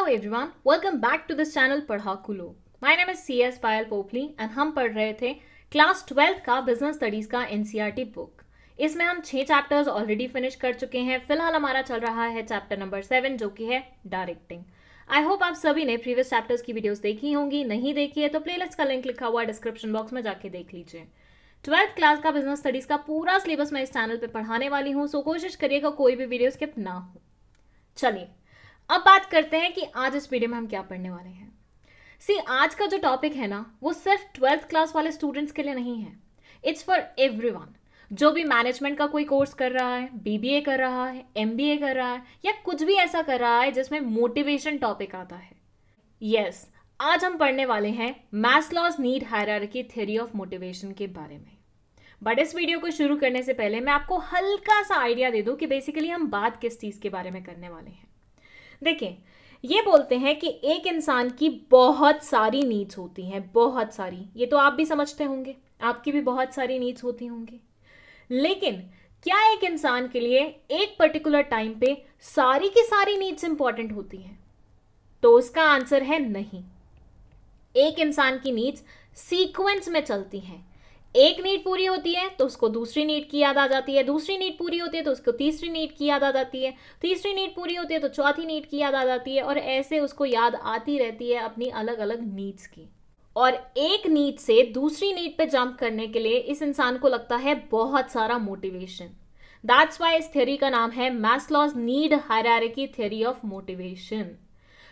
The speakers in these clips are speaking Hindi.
everyone, welcome back to this channel पढ़ाकुलो। My name is CS Payal Popli and हम पढ़ रहे थे क्लास 12 का बिजनेस स्टडीज का एनसीईआरटी बुक। इसमें हम 6 चैप्टर्स ऑलरेडी फिनिश कर चुके हैं। फिलहाल हमारा चल रहा है चैप्टर नंबर 7 जो कि है डायरेक्टिंग। आई होप आप सभी ने प्रीवियस चैप्टर्स की वीडियोस देखी होंगी। नहीं देखी है तो प्लेलिस्ट का लिंक लिखा हुआ है डिस्क्रिप्शन बॉक्स में, जाके देख लीजिए। 12th क्लास का बिजनेस स्टडीज का पूरा सिलेबस मैं इस चैनल पे पढ़ाने वाली हूँ, सो कोशिश करिएगा कोई भी वीडियो स्किप ना हो। चलिए अब बात करते हैं कि आज इस वीडियो में हम क्या पढ़ने वाले हैं। आज का जो टॉपिक है ना, वो सिर्फ 12th क्लास वाले स्टूडेंट्स के लिए नहीं है। It's for everyone. जो भी मैनेजमेंट का कोई कोर्स कर रहा है, बीबीए कर रहा है, एमबीए कर रहा है, या कुछ भी ऐसा कर रहा है जिसमें मोटिवेशन टॉपिक आता है। यस, आज हम पढ़ने वाले हैं Maslow's need hierarchy theory of motivation के बारे में। बट इस वीडियो को शुरू करने से पहले मैं आपको हल्का सा आइडिया दे दूं कि बेसिकली हम बात किस चीज के बारे में करने वाले हैं। देखिए, ये बोलते हैं कि एक इंसान की बहुत सारी नीड्स होती हैं, बहुत सारी। ये तो आप भी समझते होंगे, आपकी भी बहुत सारी नीड्स होती होंगी। लेकिन क्या एक इंसान के लिए एक पर्टिकुलर टाइम पे सारी की सारी नीड्स इंपॉर्टेंट होती हैं? तो उसका आंसर है नहीं। एक इंसान की नीड्स सीक्वेंस में चलती हैं। एक नीड पूरी होती है तो उसको दूसरी नीड की याद आ जाती है, दूसरी नीड पूरी होती है तो उसको तीसरी नीड की याद आ जाती है, तीसरी नीड पूरी होती है तो चौथी नीड की याद आ जाती है, और ऐसे उसको याद आती रहती है अपनी अलग अलग नीड्स की। और एक नीड से दूसरी नीड पे जंप करने के लिए इस इंसान को लगता है बहुत सारा मोटिवेशन। दैट्स वाई इस थ्योरी का नाम है Maslow's need hierarchy theory of motivation.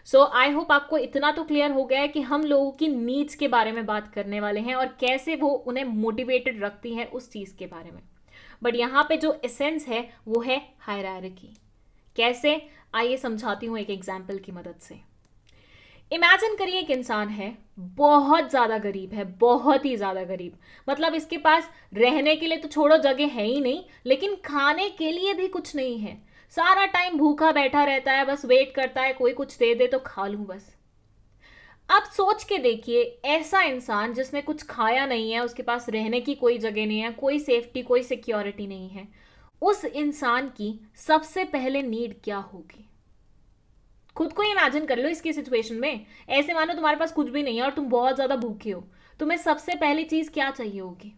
So I hope आपको इतना तो क्लियर हो गया है कि हम लोगों की नीड्स के बारे में बात करने वाले हैं और कैसे वो उन्हें मोटिवेटेड रखती है उस चीज के बारे में। बट यहाँ पे जो एसेंस है वो है हायरार्की। कैसे, आइए समझाती हूँ एक एग्जाम्पल की मदद से। इमेजिन करिए एक इंसान है, बहुत ज्यादा गरीब है, बहुत ही ज्यादा गरीब। मतलब इसके पास रहने के लिए तो छोड़ो, जगह है ही नहीं, लेकिन खाने के लिए भी कुछ नहीं है। सारा टाइम भूखा बैठा रहता है, बस वेट करता है कोई कुछ दे दे तो खा लूं बस। अब सोच के देखिए, ऐसा इंसान जिसने कुछ खाया नहीं है, उसके पास रहने की कोई जगह नहीं है, कोई सेफ्टी, कोई सिक्योरिटी नहीं है, उस इंसान की सबसे पहले नीड क्या होगी? खुद को इमेजिन कर लो इसकी सिचुएशन में। ऐसे मानो तुम्हारे पास कुछ भी नहीं है और तुम बहुत ज्यादा भूखे हो। तुम्हें सबसे पहली चीज क्या चाहिए होगी?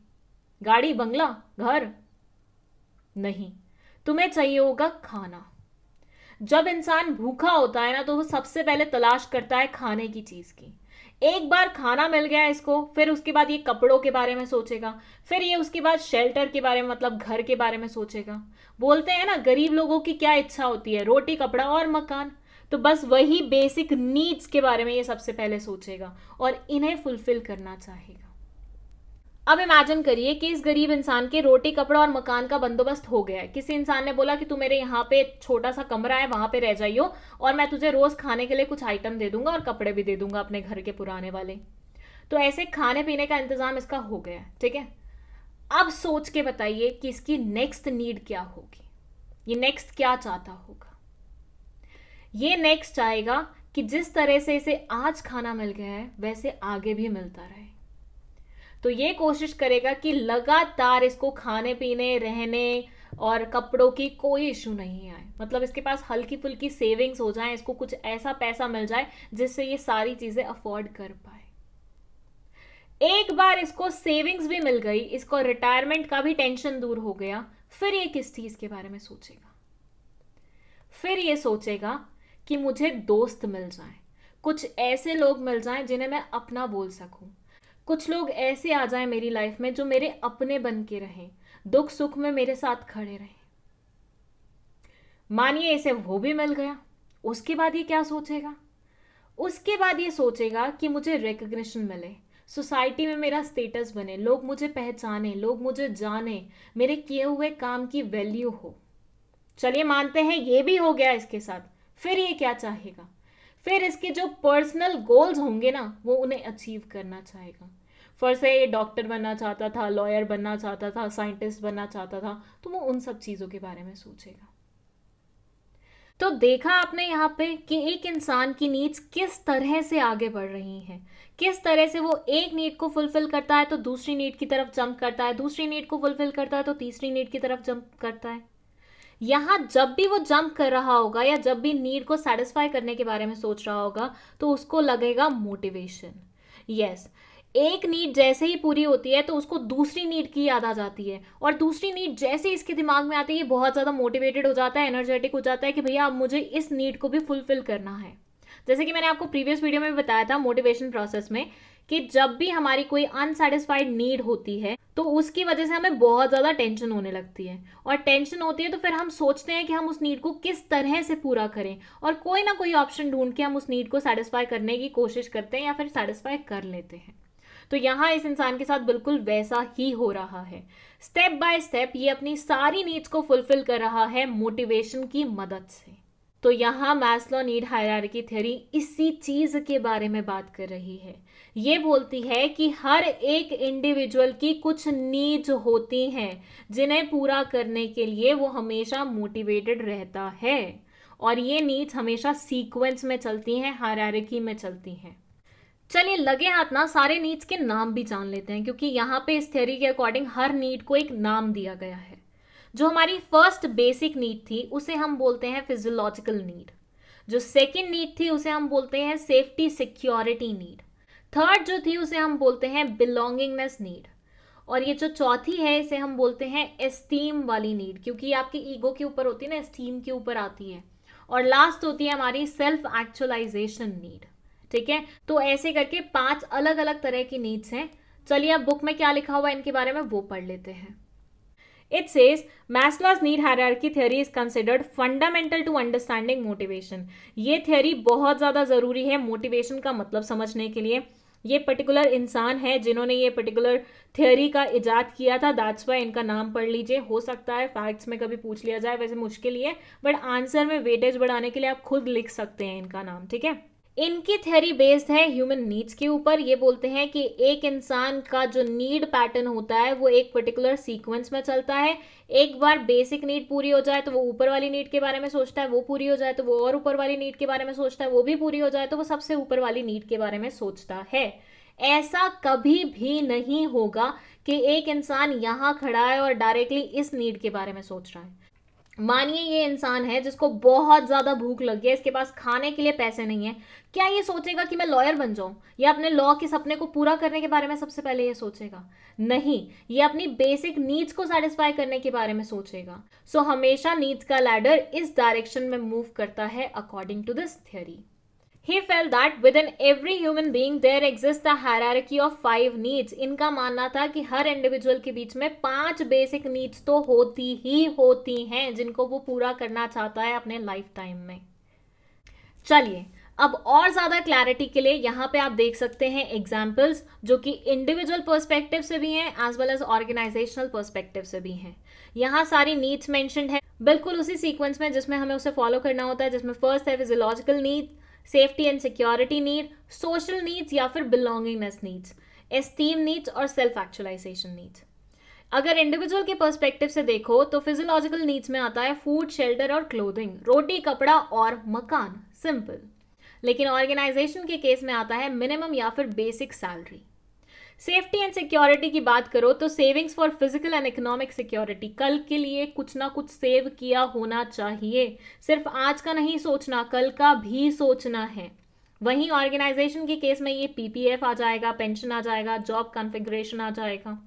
गाड़ी, बंगला, घर? नहीं, तुम्हें चाहिए होगा खाना। जब इंसान भूखा होता है ना, तो वो सबसे पहले तलाश करता है खाने की चीज की। एक बार खाना मिल गया इसको, फिर उसके बाद ये कपड़ों के बारे में सोचेगा, फिर ये उसके बाद शेल्टर के बारे में, मतलब घर के बारे में सोचेगा। बोलते हैं ना, गरीब लोगों की क्या इच्छा होती है? रोटी, कपड़ा और मकान। तो बस वही बेसिक नीड्स के बारे में ये सबसे पहले सोचेगा और इन्हें फुलफिल करना चाहेगा। अब इमेजिन करिए कि इस गरीब इंसान के रोटी, कपड़ा और मकान का बंदोबस्त हो गया है। किसी इंसान ने बोला कि तू मेरे यहाँ पे छोटा सा कमरा है, वहां पे रह जाइयो और मैं तुझे रोज खाने के लिए कुछ आइटम दे दूंगा और कपड़े भी दे दूंगा अपने घर के पुराने वाले। तो ऐसे खाने पीने का इंतजाम इसका हो गया है, ठीक है। अब सोच के बताइए कि इसकी नेक्स्ट नीड क्या होगी? ये नेक्स्ट क्या चाहता होगा? ये नेक्स्ट चाहेगा कि जिस तरह से इसे आज खाना मिल गया है वैसे आगे भी मिलता रहे। तो ये कोशिश करेगा कि लगातार इसको खाने पीने, रहने और कपड़ों की कोई इश्यू नहीं आए। मतलब इसके पास हल्की फुल्की सेविंग्स हो जाए, इसको कुछ ऐसा पैसा मिल जाए जिससे ये सारी चीजें अफोर्ड कर पाए। एक बार इसको सेविंग्स भी मिल गई, इसको रिटायरमेंट का भी टेंशन दूर हो गया, फिर ये किस चीज के बारे में सोचेगा? फिर ये सोचेगा कि मुझे दोस्त मिल जाए, कुछ ऐसे लोग मिल जाएं जिन्हें मैं अपना बोल सकूं, कुछ लोग ऐसे आ जाएं मेरी लाइफ में जो मेरे अपने बन के रहें, दुख सुख में मेरे साथ खड़े रहें। मानिए इसे वो भी मिल गया, उसके बाद ये क्या सोचेगा? उसके बाद ये सोचेगा कि मुझे रिकग्निशन मिले, सोसाइटी में मेरा स्टेटस बने, लोग मुझे पहचाने, लोग मुझे जाने, मेरे किए हुए काम की वैल्यू हो। चलिए मानते हैं ये भी हो गया इसके साथ। फिर ये क्या चाहेगा? फिर इसके जो पर्सनल गोल्स होंगे ना, वो उन्हें अचीव करना चाहेगा। फर्स्ट से ये डॉक्टर बनना चाहता था, लॉयर बनना चाहता था, साइंटिस्ट बनना चाहता था, तो वो उन सब चीजों के बारे में सोचेगा। तो देखा आपने यहाँ पे कि एक इंसान की नीड्स किस तरह से आगे बढ़ रही हैं, किस तरह से वो एक नीड को फुलफिल करता है तो दूसरी नीड की तरफ जंप करता है, दूसरी नीड को फुलफिल करता है तो तीसरी नीड की तरफ जंप करता है। यहाँ जब भी वो जंप कर रहा होगा या जब भी नीड को सेटिस्फाई करने के बारे में सोच रहा होगा तो उसको लगेगा मोटिवेशन। यस, एक नीड जैसे ही पूरी होती है तो उसको दूसरी नीड की याद आ जाती है, और दूसरी नीड जैसे इसके दिमाग में आती है बहुत ज़्यादा मोटिवेटेड हो जाता है, एनर्जेटिक हो जाता है कि भैया अब मुझे इस नीड को भी फुलफिल करना है। जैसे कि मैंने आपको प्रीवियस वीडियो में बताया था मोटिवेशन प्रोसेस में कि जब भी हमारी कोई अनसेटिस्फाइड नीड होती है तो उसकी वजह से हमें बहुत ज़्यादा टेंशन होने लगती है, और टेंशन होती है तो फिर हम सोचते हैं कि हम उस नीड को किस तरह से पूरा करें, और कोई ना कोई ऑप्शन ढूंढ के हम उस नीड को सेटिस्फाई करने की कोशिश करते हैं या फिर सेटिस्फाई कर लेते हैं। तो यहाँ इस इंसान के साथ बिल्कुल वैसा ही हो रहा है। स्टेप बाय स्टेप ये अपनी सारी नीड्स को फुलफिल कर रहा है मोटिवेशन की मदद से। तो यहाँ मैस्लो नीड हायरार्की थ्योरी इसी चीज के बारे में बात कर रही है। ये बोलती है कि हर एक इंडिविजुअल की कुछ नीड्स होती हैं जिन्हें पूरा करने के लिए वो हमेशा मोटिवेटेड रहता है, और ये नीड्स हमेशा सीक्वेंस में चलती हैं, हायरार्की में चलती हैं। चलिए लगे हाथ ना सारे नीड्स के नाम भी जान लेते हैं, क्योंकि यहाँ पे इस थ्योरी के अकॉर्डिंग हर नीड को एक नाम दिया गया है। जो हमारी फर्स्ट बेसिक नीड थी उसे हम बोलते हैं फिजियोलॉजिकल नीड। जो सेकंड नीड थी उसे हम बोलते हैं सेफ्टी सिक्योरिटी नीड। थर्ड जो थी उसे हम बोलते हैं बिलोंगिंगनेस नीड। और ये जो चौथी है इसे हम बोलते हैं एस्टीम वाली नीड, क्योंकि आपकी ईगो के ऊपर होती है ना, एस्टीम के ऊपर आती है। और लास्ट होती है हमारी सेल्फ एक्चुअलाइजेशन नीड। ठीक है, तो ऐसे करके 5 अलग अलग तरह की नीड्स हैं। चलिए अब बुक में क्या लिखा हुआ है इनके बारे में वो पढ़ लेते हैं। It says Maslow's need hierarchy theory is considered fundamental to understanding motivation. ये थ्योरी बहुत ज़्यादा ज़रूरी है मोटिवेशन का मतलब समझने के लिए। ये पर्टिकुलर इंसान है जिन्होंने ये पर्टिकुलर थ्योरी का इजाद किया था, दैट्स वाई इनका नाम पढ़ लीजिए। हो सकता है फैक्ट्स में कभी पूछ लिया जाए, वैसे मुश्किल ही है, बट आंसर में वेटेज बढ़ाने के लिए आप खुद लिख सकते हैं इनका नाम। ठीक है, इनकी थ्योरी बेस्ड है ह्यूमन नीड्स के ऊपर। ये बोलते हैं कि एक इंसान का जो नीड पैटर्न होता है वो एक पर्टिकुलर सीक्वेंस में चलता है। एक बार बेसिक नीड पूरी हो जाए तो वो ऊपर वाली नीड के बारे में सोचता है, वो पूरी हो जाए तो वो और ऊपर वाली नीड के बारे में सोचता है, वो भी पूरी हो जाए तो वो सबसे ऊपर वाली नीड के बारे में सोचता है। ऐसा कभी भी नहीं होगा कि एक इंसान यहाँ खड़ा है और डायरेक्टली इस नीड के बारे में सोच रहा है। मानिए ये इंसान है जिसको बहुत ज्यादा भूख लगी है, इसके पास खाने के लिए पैसे नहीं है, क्या ये सोचेगा कि मैं लॉयर बन जाऊं या अपने लॉ के सपने को पूरा करने के बारे में सबसे पहले ये सोचेगा? नहीं, ये अपनी बेसिक नीड्स को सेटिस्फाई करने के बारे में सोचेगा। सो हमेशा नीड्स का लैडर इस डायरेक्शन में मूव करता है according to this theory. He felt that within every human being there exists a hierarchy of 5 needs. इनका मानना था कि हर इंडिविजुअल के बीच में 5 बेसिक नीड्स तो होती हैं जिनको वो पूरा करना चाहता है अपने लाइफ टाइम में। चलिए अब और ज्यादा क्लैरिटी के लिए यहाँ पे आप देख सकते हैं एग्जाम्पल्स जो कि इंडिविजुअल पर्सपेक्टिव से भी हैं as well as organisational perspective से भी हैं। यहाँ सारी नीड्स मेंशन्ड है बिल्कुल उसी सीक्वेंस में जिसमें हमें उसे फॉलो करना होता है, जिसमें फर्स्ट है physiological need, safety and security need, social needs या फिर बिलोंगिंगनेस नीड्स, एस्टीम नीड्स और सेल्फ एक्चुअलाइजेशन नीड्स। अगर इंडिविजुअल के पर्सपेक्टिव से देखो तो फिजियोलॉजिकल नीड्स में आता है फूड, शेल्टर और क्लोथिंग, रोटी, कपड़ा और मकान, सिंपल। लेकिन ऑर्गेनाइजेशन के केस में आता है मिनिमम या फिर basic salary. Safety and security की बात करो तो savings for physical and economic security, कल के लिए कुछ ना कुछ सेव किया होना चाहिए, सिर्फ आज का नहीं सोचना, कल का भी सोचना है। वहीं ऑर्गेनाइजेशन के केस में ये पीपीएफ आ जाएगा, पेंशन आ जाएगा, जॉब कॉन्फ़िगरेशन आ जाएगा।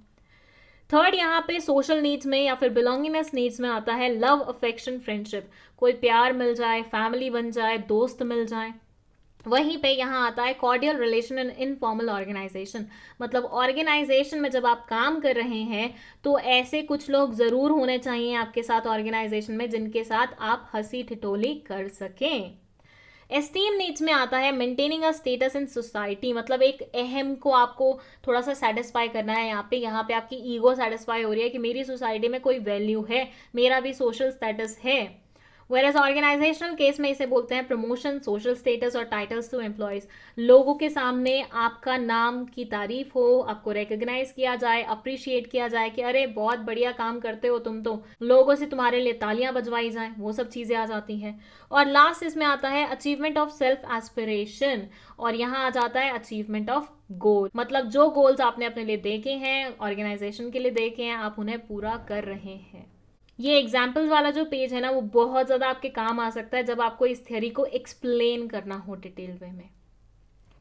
थर्ड यहाँ पे सोशल नीड्स में या फिर बिलोंगिंगनेस नीड्स में आता है लव, अफेक्शन, फ्रेंडशिप, कोई प्यार मिल जाए, फैमिली बन जाए, दोस्त मिल जाए। वहीं पे यहाँ आता है cordial relation and informal organisation, मतलब ऑर्गेनाइजेशन में जब आप काम कर रहे हैं तो ऐसे कुछ लोग ज़रूर होने चाहिए आपके साथ ऑर्गेनाइजेशन में जिनके साथ आप हंसी ठिठोली कर सकें। एस्टीम नीड्स में आता है maintaining a status in society, मतलब एक अहम को आपको थोड़ा सा सेटिस्फाई करना है। यहाँ पे आपकी ईगो सेटिस्फाई हो रही है कि मेरी सोसाइटी में कोई वैल्यू है, मेरा भी सोशल स्टेटस है। Whereas ऑर्गेनाइजेशनल केस में इसे बोलते हैं प्रमोशन, सोशल स्टेटस और टाइटल्स टू एम्प्लॉयज, लोगों के सामने आपका नाम की तारीफ हो, आपको रिकॉग्नाइज किया जाए, अप्रिशिएट किया जाए कि अरे बहुत बढ़िया काम करते हो तुम, तो लोगों से तुम्हारे लिए तालियां बजवाई जाएं, वो सब चीजें आ जाती हैं। और लास्ट इसमें आता है अचीवमेंट ऑफ सेल्फ एस्पिरेशन, और यहाँ आ जाता है अचीवमेंट ऑफ गोल, मतलब जो गोल्स आपने अपने लिए देखे हैं, ऑर्गेनाइजेशन के लिए देखे हैं, आप उन्हें पूरा कर रहे हैं। ये एग्जाम्पल्स वाला जो पेज है ना, वो बहुत ज़्यादा आपके काम आ सकता है जब आपको इस थ्योरी को एक्सप्लेन करना हो डिटेल वे में।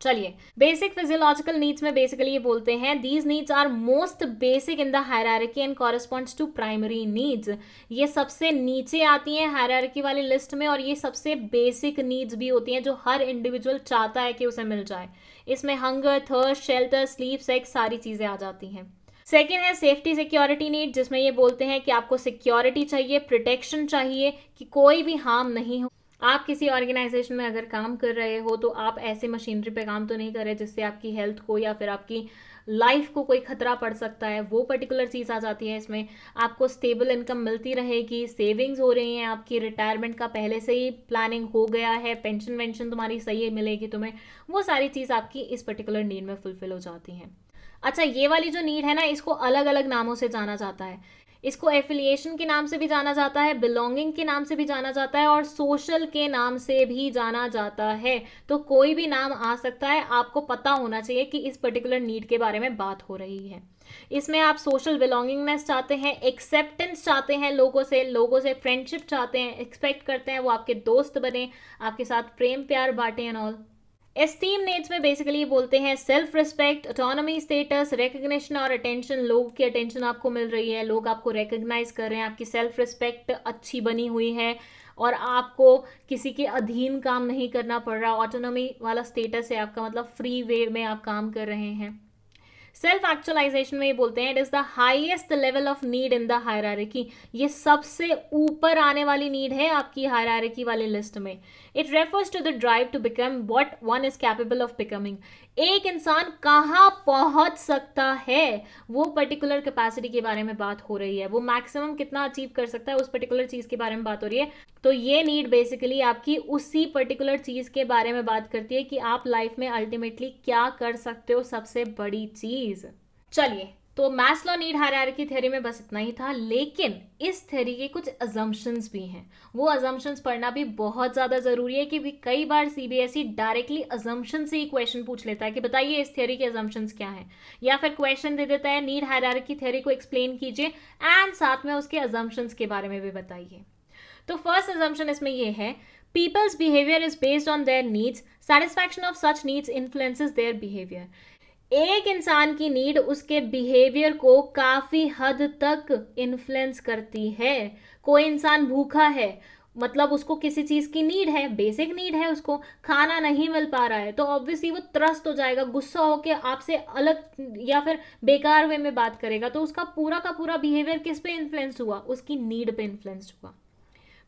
चलिए, बेसिक फिजियोलॉजिकल नीड्स में बेसिकली ये बोलते हैं these needs are most basic in the hierarchy and corresponds to primary needs. ये सबसे नीचे आती हैं हायरार्की वाली लिस्ट में, और ये सबसे बेसिक नीड्स भी होती हैं जो हर इंडिविजुअल चाहता है कि उसे मिल जाए। इसमें hunger, thirst, shelter, sleep, sex सारी चीजें आ जाती हैं। सेकेंड है सेफ्टी सिक्योरिटी नीड, जिसमें ये बोलते हैं कि आपको सिक्योरिटी चाहिए, प्रोटेक्शन चाहिए कि कोई भी हार्म नहीं हो। आप किसी ऑर्गेनाइजेशन में अगर काम कर रहे हो तो आप ऐसे मशीनरी पे काम तो नहीं कर रहे जिससे आपकी हेल्थ को या फिर आपकी लाइफ को कोई खतरा पड़ सकता है, वो पर्टिकुलर चीज़ आ जाती है इसमें। आपको स्टेबल इनकम मिलती रहेगी, सेविंग्स हो रही हैं, आपकी रिटायरमेंट का पहले से ही प्लानिंग हो गया है, पेंशन वेंशन तुम्हारी सही मिलेगी तुम्हें, वो सारी चीज़ आपकी इस पर्टिकुलर नीड में फुलफिल हो जाती हैं। अच्छा, ये वाली जो नीड है ना, इसको अलग अलग नामों से जाना जाता है। इसको एफिलिएशन के नाम से भी जाना जाता है, बिलोंगिंग के नाम से भी जाना जाता है, और सोशल के नाम से भी जाना जाता है। तो कोई भी नाम आ सकता है, आपको पता होना चाहिए कि इस पर्टिकुलर नीड के बारे में बात हो रही है। इसमें आप सोशल बिलोंगिंगनेस चाहते हैं, एक्सेप्टेंस चाहते हैं लोगों से फ्रेंडशिप चाहते हैं, एक्सपेक्ट करते हैं वो आपके दोस्त बने, आपके साथ प्रेम प्यार बांटे एंड ऑल। एस्टीम नीड्स में बेसिकली बोलते हैं self respect, autonomy, status, recognition और अटेंशन। लोग की अटेंशन आपको मिल रही है, लोग आपको रिकग्नाइज कर रहे हैं, आपकी सेल्फ रिस्पेक्ट अच्छी बनी हुई है और आपको किसी के अधीन काम नहीं करना पड़ रहा। ऑटोनॉमी वाला स्टेटस है आपका, मतलब फ्री वे में आप काम कर रहे हैं। सेल्फ एक्चुअलाइजेशन में ये बोलते हैं it is the highest level of need in the hierarchy. ये सबसे ऊपर आने वाली नीड है आपकी हायरार्की वाली लिस्ट में। It refers to the drive to become what one is capable of becoming. एक इंसान कहाँ पहुंच सकता है, वो पर्टिकुलर कैपेसिटी के बारे में बात हो रही है। वो मैक्सिमम कितना अचीव कर सकता है, उस पर्टिकुलर चीज के बारे में बात हो रही है। तो ये नीड बेसिकली आपकी उसी पर्टिकुलर चीज के बारे में बात करती है कि आप लाइफ में अल्टीमेटली क्या कर सकते हो, सबसे बड़ी चीज। चलिए, तो मैस्लो नीड हायरार्की थ्योरी में बस इतना ही था, लेकिन इस थ्योरी के कुछ अजम्पशंस भी हैं। वो अजम्पशंस पढ़ना भी बहुत ज्यादा जरूरी है कि कई बार सीबीएसई डायरेक्टली अजम्पशन से ही क्वेश्चन पूछ लेता है कि बताइए इस थ्योरी के अजम्पशंस क्या हैं, या फिर क्वेश्चन दे देता है नीड हायरार्की थ्योरी को एक्सप्लेन कीजिए एंड साथ में उसके अजम्पशंस के बारे में भी बताइए। तो फर्स्ट अजम्पशन इसमें ये है, peoples behaviour is based on their needs, satisfaction of such needs influences their behaviour. एक इंसान की नीड उसके बिहेवियर को काफी हद तक इन्फ्लुएंस करती है। कोई इंसान भूखा है, मतलब उसको किसी चीज की नीड है, बेसिक नीड है, उसको खाना नहीं मिल पा रहा है, तो ऑब्वियसली वो त्रस्त हो जाएगा, गुस्सा होकर आपसे अलग या फिर बेकार वे में बात करेगा। तो उसका पूरा का पूरा बिहेवियर किस पे इन्फ्लुएंस हुआ, उसकी नीड पे इन्फ्लुएंस हुआ।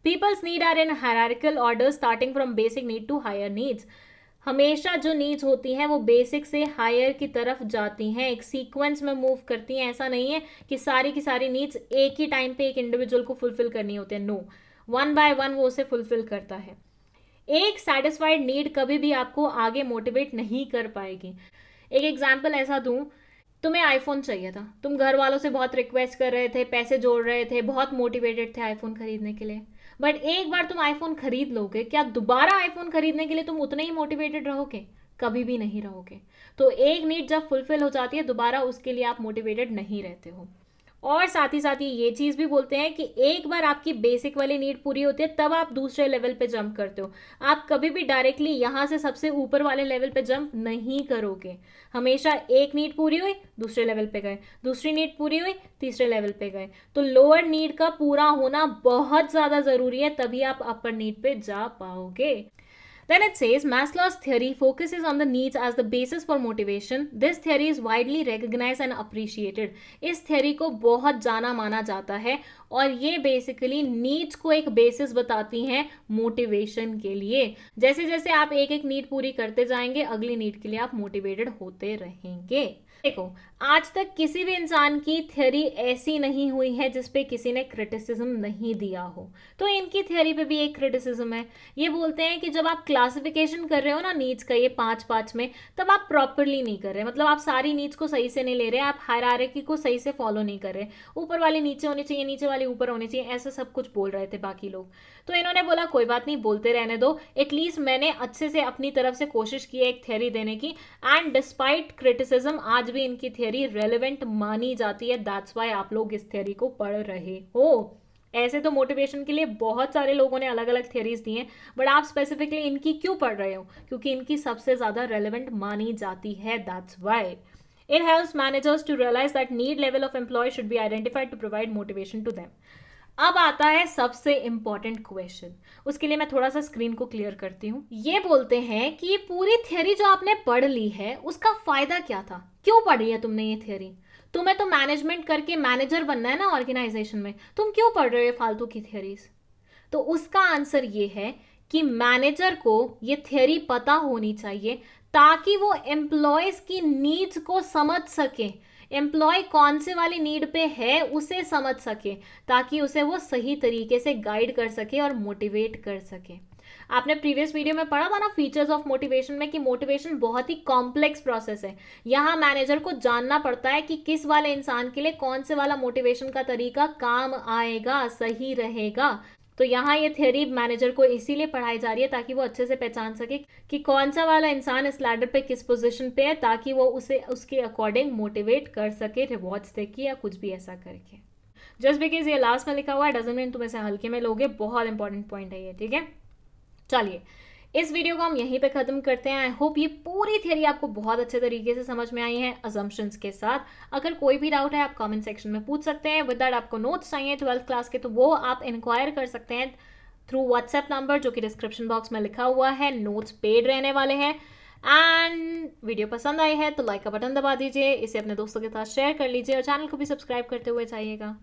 People's need are in hierarchical order starting from basic need to higher needs. हमेशा जो नीड्स होती हैं वो बेसिक से हायर की तरफ जाती हैं, एक सीक्वेंस में मूव करती हैं। ऐसा नहीं है कि सारी की सारी नीड्स एक ही टाइम पे एक इंडिविजुअल को फुलफिल करनी होती है। नो, वन बाय वन वो उसे फुलफिल करता है। एक सेटिस्फाइड नीड कभी भी आपको आगे मोटिवेट नहीं कर पाएगी। एक एग्जाम्पल ऐसा दूं, तुम्हें आईफोन चाहिए था, तुम घर वालों से बहुत रिक्वेस्ट कर रहे थे, पैसे जोड़ रहे थे, बहुत मोटिवेटेड थे आईफोन खरीदने के लिए, बट एक बार तुम आईफोन खरीद लोगे, क्या दोबारा आईफोन खरीदने के लिए तुम उतने ही मोटिवेटेड रहोगे? कभी भी नहीं रहोगे। तो एक नीड जब फुलफिल हो जाती है, दोबारा उसके लिए आप मोटिवेटेड नहीं रहते हो। और साथ ही ये चीज भी बोलते हैं कि एक बार आपकी बेसिक वाली नीड पूरी होती है, तब आप दूसरे लेवल पे जंप करते हो। आप कभी भी डायरेक्टली यहां से सबसे ऊपर वाले लेवल पे जंप नहीं करोगे। हमेशा एक नीड पूरी हुई, दूसरे लेवल पे गए, दूसरी नीड पूरी हुई, तीसरे लेवल पे गए। तो लोअर नीड का पूरा होना बहुत ज्यादा जरूरी है, तभी आप अपर नीड पे जा पाओगे। Then it says Maslow's theory focuses on the needs as the basis for motivation. This theory is widely recognized and appreciated. इस theory को बहुत जाना माना जाता है और ये बेसिकली नीड्स को एक बेसिस बताती हैं मोटिवेशन के लिए। जैसे जैसे आप एक एक नीड पूरी करते जाएंगे, अगली नीड के लिए आप मोटिवेटेड होते रहेंगे। देखो, आज तक किसी भी इंसान की थ्योरी ऐसी नहीं हुई है जिसपे किसी ने क्रिटिसिज्म नहीं दिया हो। तो इनकी थ्योरी पे भी एक क्रिटिसिज्म है। ये बोलते हैं कि जब आप क्लासिफिकेशन कर रहे हो ना नीड्स का, ये 5 में, तब आप प्रॉपरली नहीं कर रहे। मतलब आप सारी नीड्स को सही से नहीं ले रहे, आप हायरार्की को सही से फॉलो नहीं कर रहे। ऊपर वाली नीचे होनी चाहिए, नीचे वाली ऊपर होनी चाहिए, ऐसा सब कुछ बोल रहे थे बाकी लोग। तो इन्होंने बोला कोई बात नहीं, बोलते रहने दो, एटलीस्ट मैंने अच्छे से अपनी तरफ से कोशिश की है एक थ्योरी देने की। एंड डिस्पाइट क्रिटिसिज्म आज भी इनकी थ्योरी रेलेवेंट मानी जाती है। दैट्स वाई आप लोग इस थ्योरी को पढ़ रहे हो। ऐसे तो मोटिवेशन के लिए बहुत सारे लोगों ने अलग अलग थियरीज दी हैं, बट आप स्पेसिफिकली इनकी क्यों पढ़ रहे हो? क्योंकि इनकी सबसे ज़्यादा रेलिवेंट मानी जाती है, that's why. It helps managers to realize that need level of employee should be identified to provide motivation to them. अब आता है सबसे इंपॉर्टेंट क्वेश्चन. उसके लिए मैं थोड़ा सा स्क्रीन को क्लियर करती हूँ. ये बोलते हैं कि ये पूरी थियरी जो आपने पढ़ ली है उसका फायदा क्या था? क्यों पढ़ी है तुमने ये थियरी? तुम्हें तो मैनेजमेंट करके मैनेजर बनना है ना ऑर्गेनाइजेशन में, तुम क्यों पढ़ रहे हो फालतू की थियरीज? तो उसका आंसर ये है कि मैनेजर को ये थियरी पता होनी चाहिए ताकि वो एम्प्लॉयज की नीड्स को समझ सके, एम्प्लॉय कौन से वाली नीड पे है उसे समझ सके, ताकि उसे वो सही तरीके से गाइड कर सके और मोटिवेट कर सके. आपने प्रीवियस वीडियो में पढ़ा था ना फीचर्स ऑफ मोटिवेशन में कि मोटिवेशन बहुत ही कॉम्प्लेक्स प्रोसेस है. यहाँ मैनेजर को जानना पड़ता है कि किस वाले इंसान के लिए कौन से वाला मोटिवेशन का तरीका काम आएगा, सही रहेगा. तो यहाँ ये थियरी मैनेजर को इसीलिए पढ़ाई जा रही है ताकि वो अच्छे से पहचान सके कि कौन सा वाला इंसान इस लैडर पे किस पोजीशन पे है, ताकि वो उसे उसके अकॉर्डिंग मोटिवेट कर सके, रिवॉर्ड्स देके या कुछ भी ऐसा करके. जस्ट बिकॉज ये लास्ट में लिखा हुआ है डजंट मीन तुम इसे हल्के में लोगे. बहुत इंपॉर्टेंट पॉइंट है ये, ठीक है. चलिए इस वीडियो को हम यहीं पे खत्म करते हैं. आई होप ये पूरी थियरी आपको बहुत अच्छे तरीके से समझ में आई है अजम्पशंस के साथ. अगर कोई भी डाउट है आप कमेंट सेक्शन में पूछ सकते हैं. विद दैट आपको नोट्स चाहिए 12th क्लास के तो वो आप इंक्वायर कर सकते हैं थ्रू व्हाट्सएप नंबर जो कि डिस्क्रिप्शन बॉक्स में लिखा हुआ है. नोट्स पेड रहने वाले हैं. एंड वीडियो पसंद आई है तो लाइक का बटन दबा दीजिए, इसे अपने दोस्तों के साथ शेयर कर लीजिए और चैनल को भी सब्सक्राइब करते हुए जाइएगा.